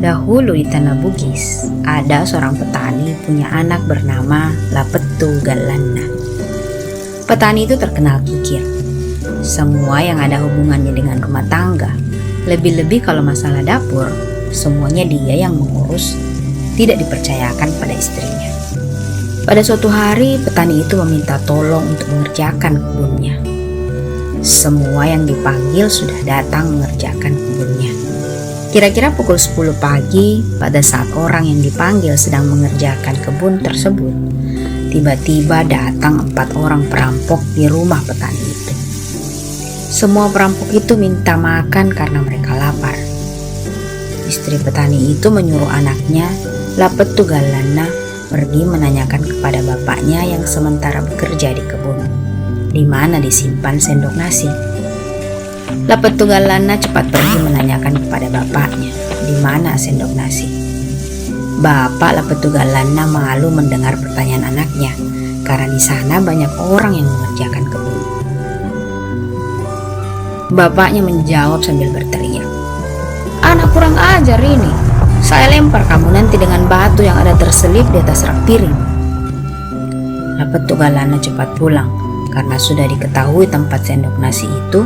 Dahulu di tanah Bugis, ada seorang petani punya anak bernama Lapetu Galanna. Petani itu terkenal kikir. Semua yang ada hubungannya dengan rumah tangga, lebih-lebih kalau masalah dapur, semuanya dia yang mengurus, tidak dipercayakan pada istrinya. Pada suatu hari, petani itu meminta tolong untuk mengerjakan kebunnya. Semua yang dipanggil sudah datang mengerjakan kebunnya. Kira-kira pukul 10 pagi, pada saat orang yang dipanggil sedang mengerjakan kebun tersebut, tiba-tiba datang 4 orang perampok di rumah petani itu. Semua perampok itu minta makan karena mereka lapar. Istri petani itu menyuruh anaknya, Lapetu Galanna, pergi menanyakan kepada bapaknya yang sementara bekerja di kebun, di mana disimpan sendok nasi. Lapetu Galanna cepat pergi menanyakan kepada bapaknya, di mana sendok nasi. Bapak Lapetu Galanna malu mendengar pertanyaan anaknya, karena di sana banyak orang yang mengerjakan kebun. Bapaknya menjawab sambil berteriak, "Anak kurang ajar ini. Saya lempar kamu nanti dengan batu yang ada terselip di atas rak piring." Lapetu Galanna cepat pulang, karena sudah diketahui tempat sendok nasi itu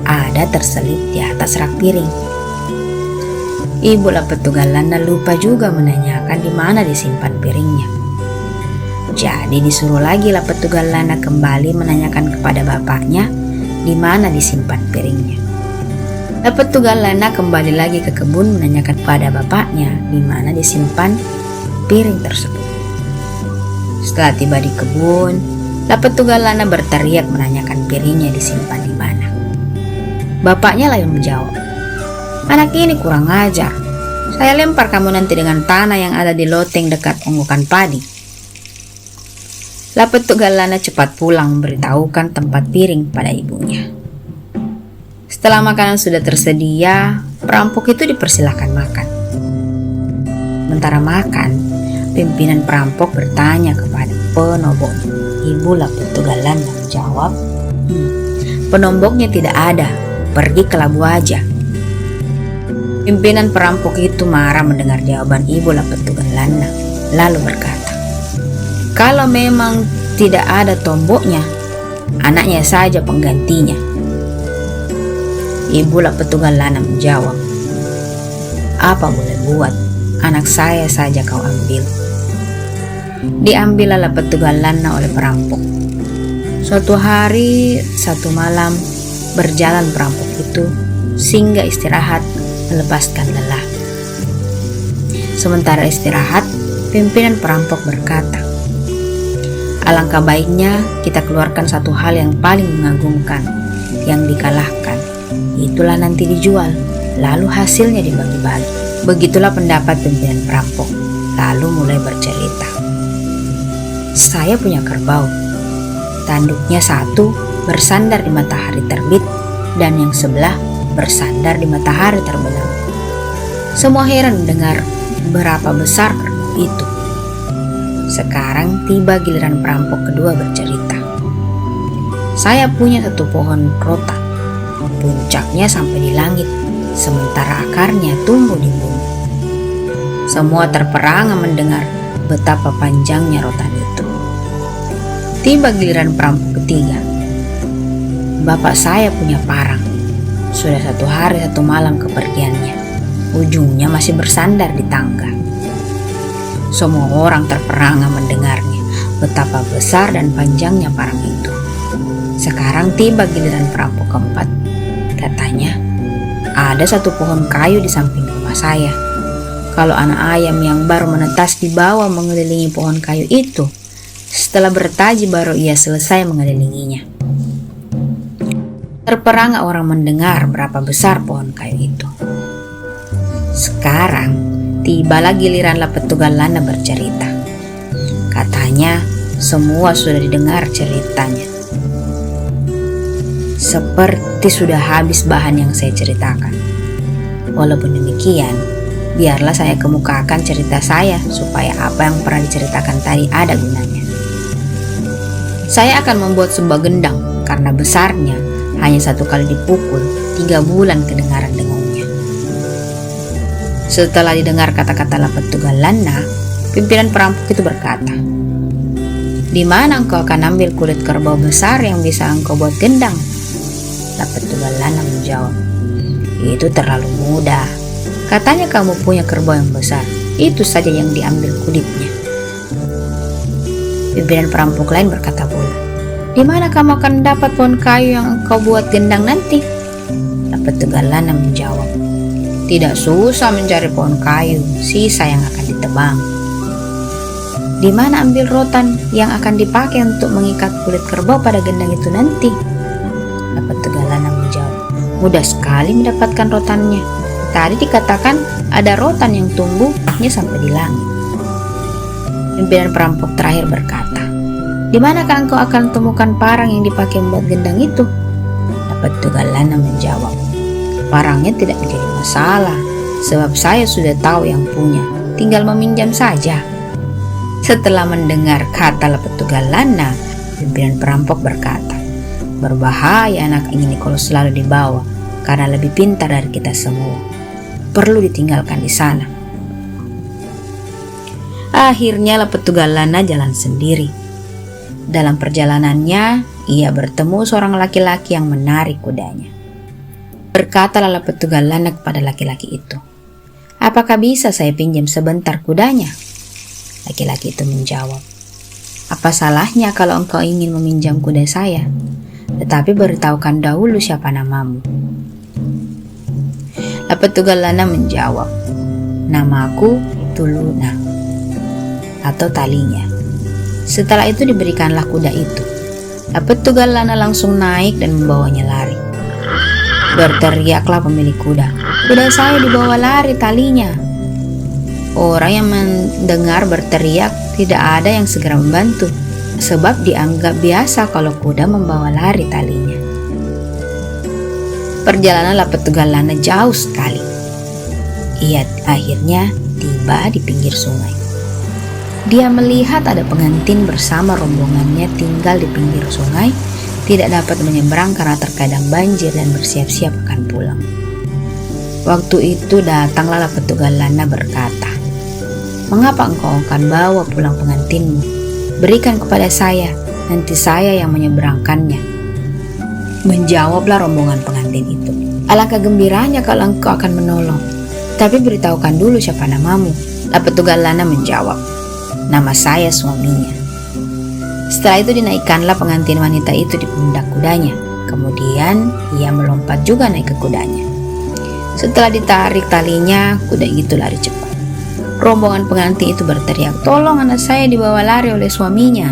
ada terselip di atas rak piring. Ibu Lapetu Galanna lupa juga menanyakan di mana disimpan piringnya. Jadi disuruh lagi Lapetu Galanna kembali menanyakan kepada bapaknya di mana disimpan piringnya. Lapetu Galanna kembali lagi ke kebun menanyakan kepada bapaknya di mana disimpan piring tersebut. Setelah tiba di kebun, Lapetu Galanna berteriak menanyakan piringnya disimpan di mana. Bapaknya lalu menjawab, "Anak ini kurang ajar. Saya lempar kamu nanti dengan tanah yang ada di loteng dekat onggokan padi." Lapetu Galanna cepat pulang memberitahukan tempat piring pada ibunya. Setelah makanan sudah tersedia, perampok itu dipersilahkan makan. Sementara makan, pimpinan perampok bertanya kepada penomboknya. Ibu Lapetu Galanna menjawab, "Penomboknya tidak ada. Pergi ke labu aja." Pimpinan perampok itu marah mendengar jawaban Ibu Lapetu Galanna, lalu berkata, "Kalau memang tidak ada tomboknya, anaknya saja penggantinya." Ibu Lapetu Galanna menjawab, "Apa boleh buat, anak saya saja kau ambil." Diambillah Lapetu Galanna oleh perampok. Suatu hari, satu malam, berjalan perampok itu singgah istirahat melepaskan lelah. Sementara istirahat, pimpinan perampok berkata, "Alangkah baiknya kita keluarkan satu hal yang paling mengagumkan, yang dikalahkan. Itulah nanti dijual, lalu hasilnya dibagi-bagi." Begitulah pendapat pimpinan perampok, lalu mulai bercerita. "Saya punya kerbau. Tanduknya satu bersandar di matahari terbit dan yang sebelah bersandar di matahari terbenam. Semua heran mendengar berapa besar kerbau itu." Sekarang tiba giliran perampok kedua bercerita. "Saya punya satu pohon rotan. Puncaknya sampai di langit, sementara akarnya tumbuh di bumi." Semua terperangah mendengar betapa panjangnya rotan itu. Tiba giliran perampok ketiga. "Bapak saya punya parang. Sudah 1 hari 1 malam kepergiannya. Ujungnya masih bersandar di tangga." Semua orang terperangah mendengarnya betapa besar dan panjangnya parang itu. Sekarang tiba giliran perampok keempat. Katanya, "Ada satu pohon kayu di samping rumah saya. Kalau anak ayam yang baru menetas di bawah mengelilingi pohon kayu itu, setelah bertaji baru ia selesai mengelilinginya." Terperangah orang mendengar berapa besar pohon kayu itu. Sekarang tibalah giliran Lapetu Galanna bercerita. Katanya semua sudah didengar ceritanya. Seperti sudah habis bahan yang saya ceritakan. Walaupun demikian, biarlah saya kemukakan cerita saya supaya apa yang pernah diceritakan tadi ada gunanya. Saya akan membuat sebuah gendang karena besarnya hanya 1 kali dipukul 3 bulan kedengaran dengungnya. Setelah didengar kata-kata Lapettugalanna, pimpinan perampok itu berkata, "Di mana engkau akan ambil kulit kerbau besar yang bisa engkau buat gendang?" Lapettugalanna menjawab, "Itu terlalu mudah. Katanya kamu punya kerbau yang besar, itu saja yang diambil kulitnya." Pimpinan perampok lain berkata pula, "Di mana kamu akan dapat pohon kayu yang engkau buat gendang nanti?" Lapettugalanna menjawab, "Tidak susah mencari pohon kayu, sisa yang akan ditebang." "Di mana ambil rotan yang akan dipakai untuk mengikat kulit kerbau pada gendang itu nanti?" Lapettugalanna menjawab, "Mudah sekali mendapatkan rotannya. Tadi dikatakan ada rotan yang tumbuhnya sampai di langit." Pimpinan perampok terakhir berkata, "Di manakah engkau akan temukan parang yang dipakai membuat gendang itu?" Lapettugalanna menjawab, "Parangnya tidak menjadi masalah, sebab saya sudah tahu yang punya, tinggal meminjam saja." Setelah mendengar kata Lapettugalanna, pimpinan perampok berkata, "Berbahaya anak ini kalau selalu dibawa, karena lebih pintar dari kita semua. Perlu ditinggalkan di sana." Akhirnya Lapettugalanna jalan sendiri. Dalam perjalanannya, ia bertemu seorang laki-laki yang menarik kudanya. Berkatalah Lapettugalanna kepada laki-laki itu, "Apakah bisa saya pinjam sebentar kudanya?" Laki-laki itu menjawab, "Apa salahnya kalau engkau ingin meminjam kuda saya? Tetapi beritahukan dahulu siapa namamu." Lapettugalanna menjawab, "Namaku Tuluna," atau talinya. Setelah itu diberikanlah kuda itu. Lapettugalanna langsung naik dan membawanya lari. Berteriaklah pemilik kuda, "Kuda saya dibawa lari talinya." Orang yang mendengar berteriak tidak ada yang segera membantu, sebab dianggap biasa kalau kuda membawa lari talinya. Perjalanan Lapettugalanna jauh sekali. Ia akhirnya tiba di pinggir sungai. Dia melihat ada pengantin bersama rombongannya tinggal di pinggir sungai, tidak dapat menyeberang karena terkadang banjir dan bersiap-siap akan pulang. Waktu itu datanglah Lapettugalanna berkata, "Mengapa engkau akan bawa pulang pengantinmu? Berikan kepada saya, nanti saya yang menyeberangkannya." Menjawablah rombongan pengantin itu, "Alangkah gembiranya kalau engkau akan menolong. Tapi beritahukan dulu siapa namamu." Lapettugalanna menjawab, "Nama saya suaminya." Setelah itu dinaikkanlah pengantin wanita itu di pundak kudanya. Kemudian ia melompat juga naik ke kudanya. Setelah ditarik talinya, kuda itu lari cepat. Rombongan pengantin itu berteriak, "Tolong, anak saya dibawa lari oleh suaminya."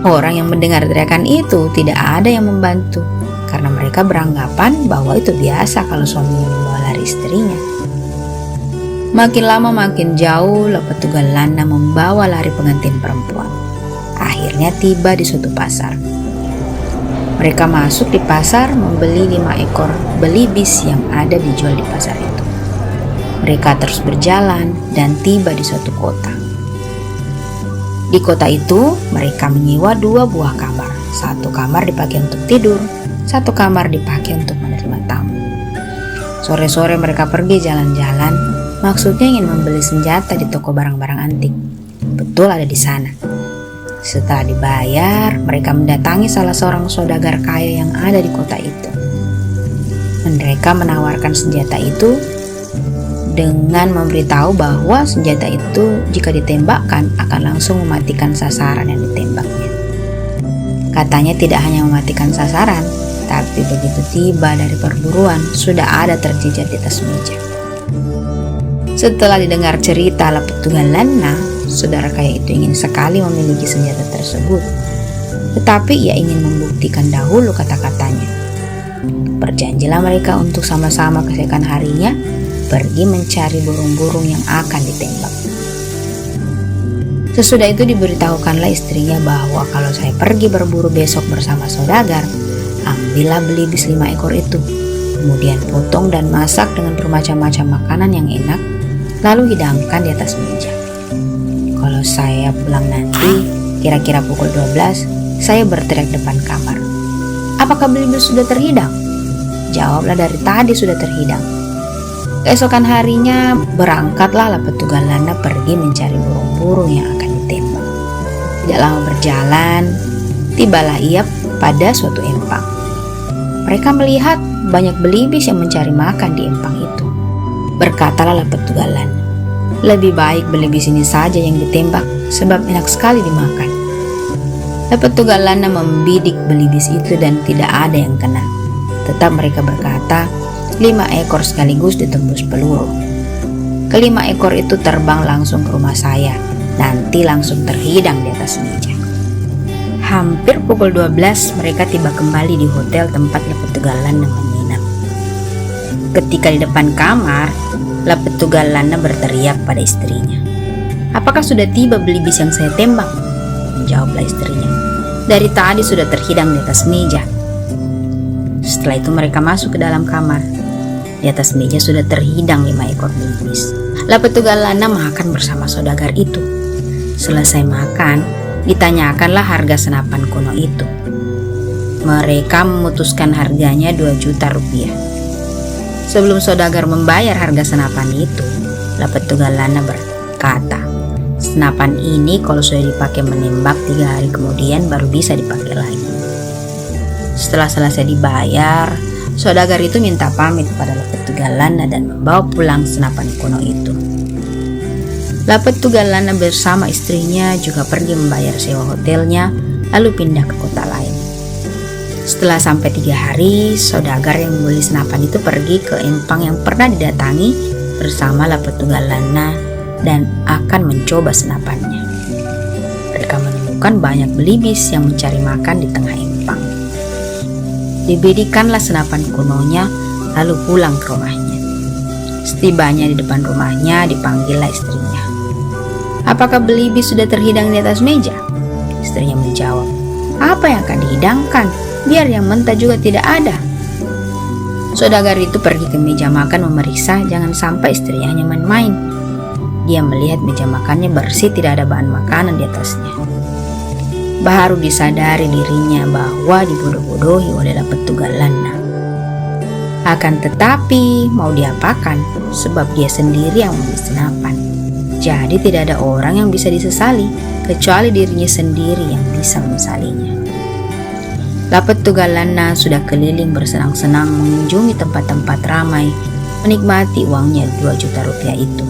Orang yang mendengar teriakan itu tidak ada yang membantu, karena mereka beranggapan bahwa itu biasa kalau suaminya membawa lari istrinya. Makin lama makin jauh Lapettugalanna membawa lari pengantin perempuan. Akhirnya tiba di suatu pasar. Mereka masuk di pasar membeli 5 ekor belibis yang ada dijual di pasar itu. Mereka terus berjalan dan tiba di suatu kota. Di kota itu mereka menyewa 2 buah kamar. Satu kamar dipakai untuk tidur, satu kamar dipakai untuk menerima tamu. Sore-sore mereka pergi jalan-jalan, maksudnya ingin membeli senjata di toko barang-barang antik. Betul ada di sana. Setelah dibayar, mereka mendatangi salah seorang saudagar kaya yang ada di kota itu. Mereka menawarkan senjata itu dengan memberitahu bahwa senjata itu jika ditembakkan akan langsung mematikan sasaran yang ditembaknya. Katanya tidak hanya mematikan sasaran, tapi begitu tiba dari perburuan sudah ada terjejar di atas meja. Setelah didengar cerita Lapettugalanna, saudara kaya itu ingin sekali memiliki senjata tersebut. Tetapi ia ingin membuktikan dahulu kata-katanya. Berjanjilah mereka untuk sama-sama keesokan harinya pergi mencari burung-burung yang akan ditembak. Sesudah itu diberitahukanlah istrinya bahwa kalau saya pergi berburu besok bersama saudagar, ambillah belibis 5 ekor itu, kemudian potong dan masak dengan bermacam-macam makanan yang enak, lalu hidangkan di atas meja. Kalau saya pulang nanti, kira-kira pukul 12, saya berteriak depan kamar, "Apakah belibis sudah terhidang?" Jawablah, "Dari tadi sudah terhidang." Keesokan harinya berangkatlah Lapetugalana pergi mencari burung-burung yang akan ditembak. Tidak lama berjalan, tibalah ia pada suatu empang. Mereka melihat banyak belibis yang mencari makan di empang itu. Berkatalah Lapetugalana, lebih baik belibis ini saja yang ditembak, sebab enak sekali dimakan. Lapetugalana membidik belibis itu dan tidak ada yang kena. Tetap mereka berkata, 5 ekor sekaligus ditembus peluru. Kelima ekor itu terbang langsung ke rumah saya, nanti langsung terhidang di atas meja. Hampir pukul 12 mereka tiba kembali di hotel tempat Lapetugalana menginap. Ketika di depan kamar, Lapetugalana berteriak pada istrinya, "Apakah sudah tiba belibis yang saya tembak?" Menjawablah istrinya, "Dari tadi sudah terhidang di atas meja." Setelah itu mereka masuk ke dalam kamar. Di atas meja sudah terhidang 5 ekor belibis. Lapetugalana makan bersama saudagar itu. Selesai makan, ditanyakanlah harga senapan kuno itu. Mereka memutuskan harganya 2 juta rupiah. Sebelum saudagar membayar harga senapan itu, Lapetugalana berkata, "Senapan ini kalau sudah dipakai menembak 3 hari kemudian baru bisa dipakai lagi." Setelah selesai dibayar, saudagar itu minta pamit pada Lapetugalana dan membawa pulang senapan kuno itu. Lapetugalana bersama istrinya juga pergi membayar sewa hotelnya, lalu pindah ke kota lain. Setelah sampai 3 hari, saudagar yang membeli senapan itu pergi ke empang yang pernah didatangi bersama Lapetugalana dan akan mencoba senapannya. Mereka menemukan banyak belibis yang mencari makan di tengah empang. Dibidikanlah senapan kunonya, lalu pulang ke rumahnya. Setibanya di depan rumahnya, dipanggillah istrinya. "Apakah belibis sudah terhidang di atas meja?" Istrinya menjawab, "Apa yang akan dihidangkan? Biar yang mentah juga tidak ada." Saudagar itu pergi ke meja makan memeriksa, jangan sampai istrinya hanya main-main. Dia melihat meja makannya bersih, tidak ada bahan makanan di atasnya. Baru disadari dirinya bahwa dibodoh-bodohi oleh Lapetugalana. Akan tetapi mau diapakan, sebab dia sendiri yang membeli senapan. Jadi tidak ada orang yang bisa disesali, kecuali dirinya sendiri yang bisa menyesalinya. Lapetugalana sudah keliling bersenang-senang mengunjungi tempat-tempat ramai, menikmati uangnya 2 juta rupiah itu.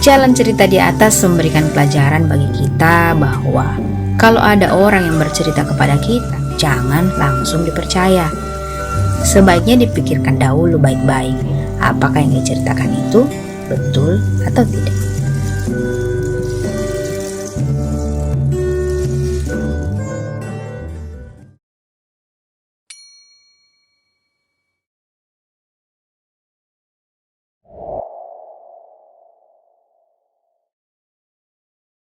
Jalan cerita di atas memberikan pelajaran bagi kita bahwa kalau ada orang yang bercerita kepada kita, jangan langsung dipercaya. Sebaiknya dipikirkan dahulu baik-baik, apakah yang diceritakan itu betul atau tidak.